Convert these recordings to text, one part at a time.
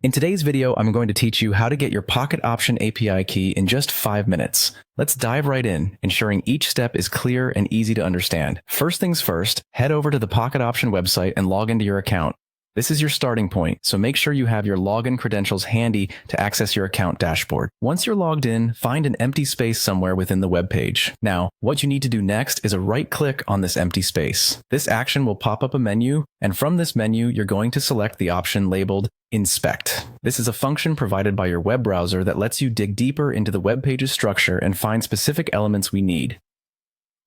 In today's video, I'm going to teach you how to get your Pocket Option API key in just 5 minutes. Let's dive right in, ensuring each step is clear and easy to understand. First things first, head over to the Pocket Option website and log into your account. This is your starting point, so make sure you have your login credentials handy to access your account dashboard. Once you're logged in, find an empty space somewhere within the web page. Now, what you need to do next is a right-click on this empty space. This action will pop up a menu, and from this menu, you're going to select the option labeled Inspect. This is a function provided by your web browser that lets you dig deeper into the web page's structure and find specific elements we need.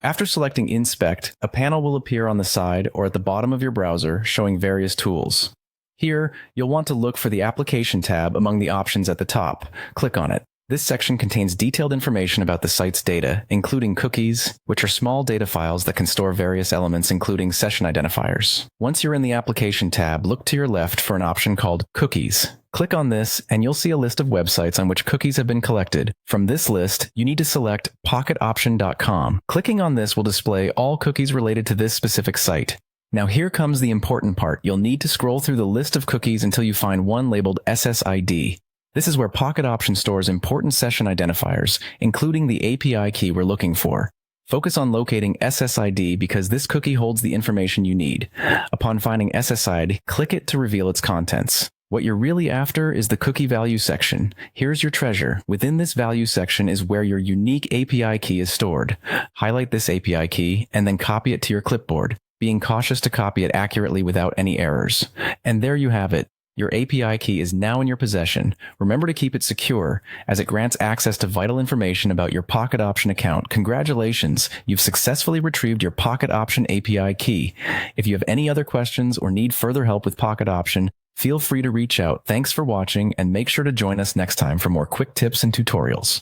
After selecting Inspect, a panel will appear on the side or at the bottom of your browser showing various tools. Here, you'll want to look for the Application tab among the options at the top. Click on it. This section contains detailed information about the site's data, including cookies, which are small data files that can store various elements including session identifiers. Once you're in the Application tab, look to your left for an option called Cookies. Click on this and you'll see a list of websites on which cookies have been collected. From this list, you need to select pocketoption.com. Clicking on this will display all cookies related to this specific site. Now here comes the important part. You'll need to scroll through the list of cookies until you find one labeled SSID. This is where Pocket Option stores important session identifiers, including the API key we're looking for. Focus on locating SSID because this cookie holds the information you need. Upon finding SSID, click it to reveal its contents. What you're really after is the cookie value section. Here's your treasure. Within this value section is where your unique API key is stored. Highlight this API key and then copy it to your clipboard, being cautious to copy it accurately without any errors. And there you have it. Your API key is now in your possession. Remember to keep it secure, as it grants access to vital information about your Pocket Option account. Congratulations, you've successfully retrieved your Pocket Option API key. If you have any other questions or need further help with Pocket Option, feel free to reach out. Thanks for watching, and make sure to join us next time for more quick tips and tutorials.